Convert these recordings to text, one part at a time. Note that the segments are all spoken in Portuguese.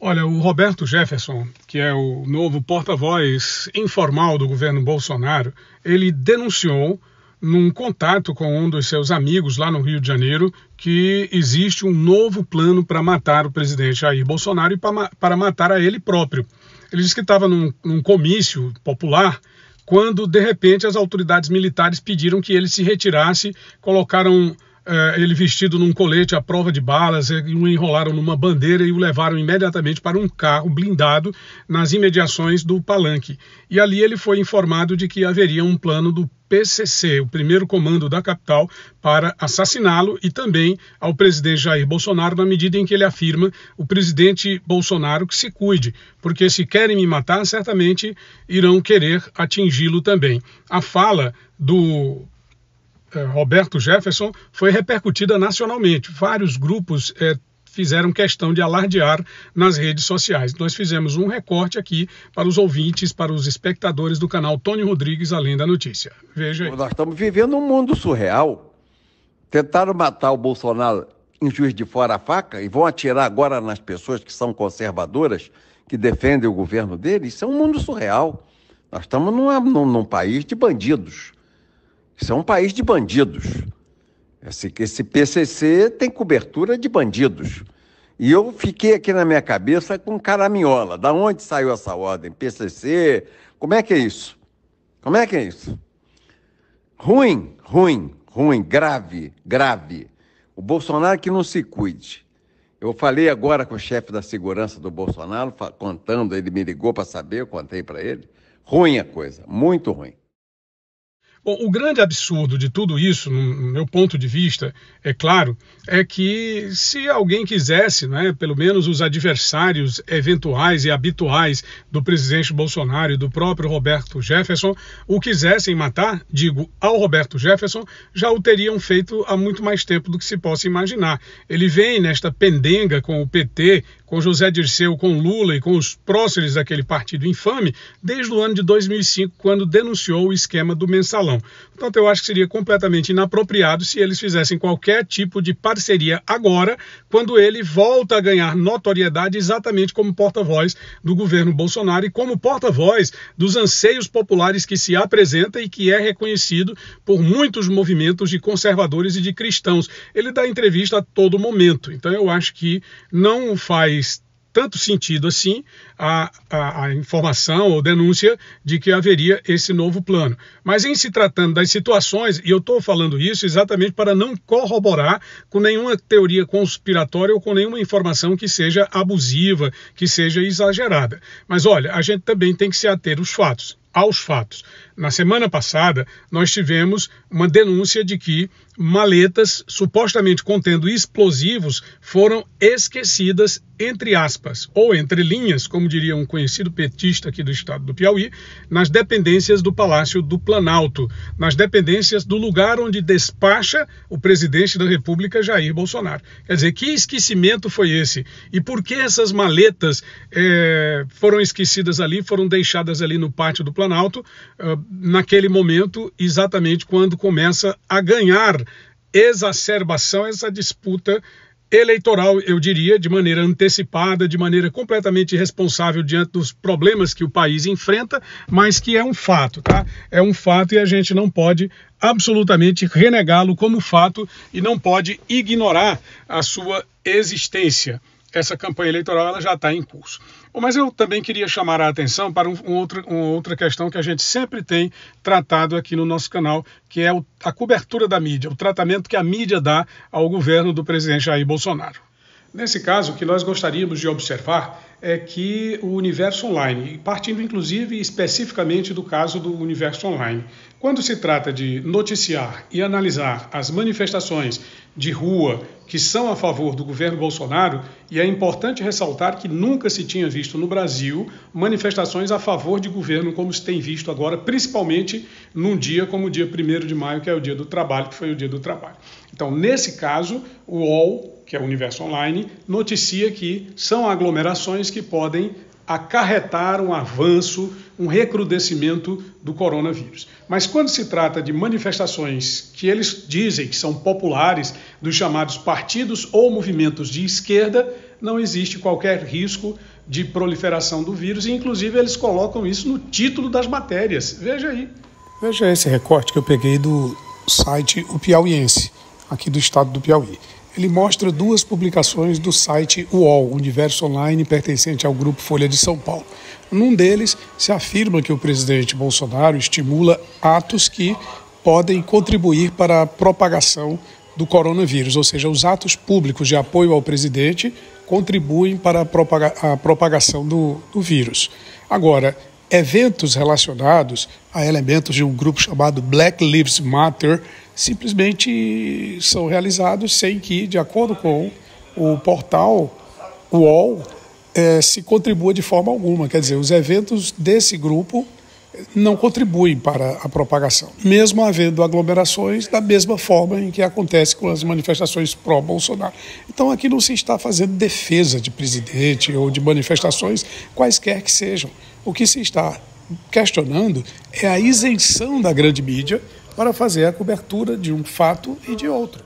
Olha, o Roberto Jefferson, que é o novo porta-voz informal do governo Bolsonaro, ele denunciou num contato com um dos seus amigos lá no Rio de Janeiro que existe um novo plano para matar o presidente Jair Bolsonaro e para matar a ele próprio. Ele disse que estava num comício popular quando, de repente, as autoridades militares pediram que ele se retirasse, colocaram ele vestido num colete à prova de balas, o enrolaram numa bandeira e o levaram imediatamente para um carro blindado nas imediações do palanque. E ali ele foi informado de que haveria um plano do PCC, o primeiro comando da capital, para assassiná-lo e também ao presidente Jair Bolsonaro, na medida em que ele afirma, o presidente Bolsonaro, que se cuide, porque se querem me matar, certamente irão querer atingi-lo também. A fala do Roberto Jefferson foi repercutida nacionalmente. Vários grupos fizeram questão de alardear nas redes sociais. Nós fizemos um recorte aqui para os ouvintes, para os espectadores do canal Tony Rodrigues, Além da Notícia. Veja aí. Nós estamos vivendo um mundo surreal. Tentaram matar o Bolsonaro em Juiz de Fora a faca e vão atirar agora nas pessoas que são conservadoras, que defendem o governo dele. Isso é um mundo surreal. Nós estamos num país de bandidos. Isso é um país de bandidos. Esse PCC tem cobertura de bandidos. E eu fiquei aqui na minha cabeça com caraminhola. Da onde saiu essa ordem? PCC? Como é que é isso? Como é que é isso? Ruim, grave. O Bolsonaro que não se cuide. Eu falei agora com o chefe da segurança do Bolsonaro, contando, ele me ligou para saber, eu contei para ele. Ruim a coisa, muito ruim. Bom, o grande absurdo de tudo isso, no meu ponto de vista, é claro, é que se alguém quisesse, pelo menos os adversários eventuais e habituais do presidente Bolsonaro e do próprio Roberto Jefferson, o quisessem matar, digo, ao Roberto Jefferson, já o teriam feito há muito mais tempo do que se possa imaginar. Ele vem nesta pendenga com o PT, com José Dirceu, com Lula e com os próceres daquele partido infame, desde o ano de 2005, quando denunciou o esquema do mensalão. Portanto, eu acho que seria completamente inapropriado se eles fizessem qualquer tipo de parceria agora, quando ele volta a ganhar notoriedade exatamente como porta-voz do governo Bolsonaro e como porta-voz dos anseios populares que se apresenta e que é reconhecido por muitos movimentos de conservadores e de cristãos. Ele dá entrevista a todo momento, então eu acho que não faz tanto sentido assim a informação ou denúncia de que haveria esse novo plano. Mas em se tratando das situações, e eu estou falando isso exatamente para não corroborar com nenhuma teoria conspiratória ou com nenhuma informação que seja abusiva, que seja exagerada. Mas olha, a gente também tem que se ater aos fatos. Na semana passada, nós tivemos uma denúncia de que maletas supostamente contendo explosivos foram esquecidas, entre aspas, ou entre linhas, como diria um conhecido petista aqui do estado do Piauí, nas dependências do Palácio do Planalto, nas dependências do lugar onde despacha o presidente da República, Jair Bolsonaro. Quer dizer, que esquecimento foi esse? E por que essas maletas foram esquecidas ali, foram deixadas ali no pátio do Planalto, naquele momento, exatamente quando começa a ganhar exacerbação essa disputa eleitoral, eu diria, de maneira antecipada, de maneira completamente irresponsável diante dos problemas que o país enfrenta, mas que é um fato, tá? É um fato e a gente não pode absolutamente renegá-lo como fato e não pode ignorar a sua existência. Essa campanha eleitoral ela já está em curso. Mas eu também queria chamar a atenção para uma outra questão que a gente sempre tem tratado aqui no nosso canal, que é a cobertura da mídia, o tratamento que a mídia dá ao governo do presidente Jair Bolsonaro. Nesse caso, o que nós gostaríamos de observar é que o Universo Online, partindo inclusive especificamente do caso do Universo Online, quando se trata de noticiar e analisar as manifestações de rua que são a favor do governo Bolsonaro, e é importante ressaltar que nunca se tinha visto no Brasil manifestações a favor de governo como se tem visto agora, principalmente num dia como o dia 1º de maio, que é o dia do trabalho, que foi o dia do trabalho. Então, nesse caso, o UOL, que é o Universo Online, noticia que são aglomerações que podem acarretar um avanço, um recrudescimento do coronavírus. Mas quando se trata de manifestações que eles dizem que são populares, dos chamados partidos ou movimentos de esquerda, não existe qualquer risco de proliferação do vírus, e inclusive eles colocam isso no título das matérias. Veja aí. Veja esse recorte que eu peguei do site O Piauiense, aqui do estado do Piauí. Ele mostra duas publicações do site UOL, Universo Online, pertencente ao Grupo Folha de São Paulo. Num deles, se afirma que o presidente Bolsonaro estimula atos que podem contribuir para a propagação do coronavírus, ou seja, os atos públicos de apoio ao presidente contribuem para a propagação do vírus. Agora, eventos relacionados a elementos de um grupo chamado Black Lives Matter simplesmente são realizados sem que, de acordo com o portal UOL, se contribua de forma alguma. Quer dizer, os eventos desse grupo não contribuem para a propagação, mesmo havendo aglomerações da mesma forma em que acontece com as manifestações pró-Bolsonaro. Então aqui não se está fazendo defesa de presidente ou de manifestações quaisquer que sejam. O que se está questionando é a isenção da grande mídia para fazer a cobertura de um fato e de outro.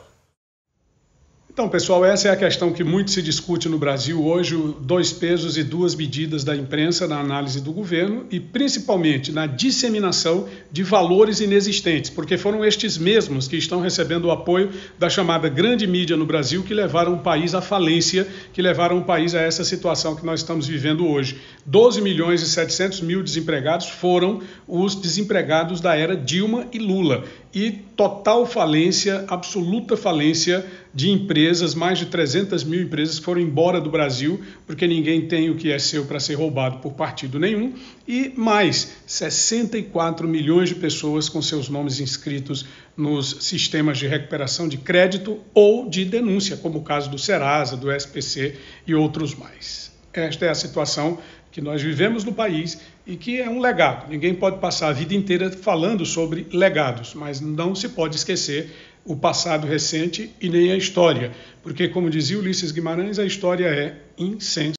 Então, pessoal, essa é a questão que muito se discute no Brasil hoje, dois pesos e duas medidas da imprensa na análise do governo e principalmente na disseminação de valores inexistentes, porque foram estes mesmos que estão recebendo o apoio da chamada grande mídia no Brasil que levaram o país à falência, que levaram o país a essa situação que nós estamos vivendo hoje. 12 milhões e 700 mil desempregados foram os desempregados da era Dilma e Lula. E total falência, absoluta falência de empresas, mais de 300 mil empresas foram embora do Brasil, porque ninguém tem o que é seu para ser roubado por partido nenhum, e mais 64 milhões de pessoas com seus nomes inscritos nos sistemas de recuperação de crédito ou de denúncia, como o caso do Serasa, do SPC e outros mais. Esta é a situação que nós vivemos no país e que é um legado. Ninguém pode passar a vida inteira falando sobre legados, mas não se pode esquecer o passado recente e nem a história, porque, como dizia Ulisses Guimarães, a história é insensacional.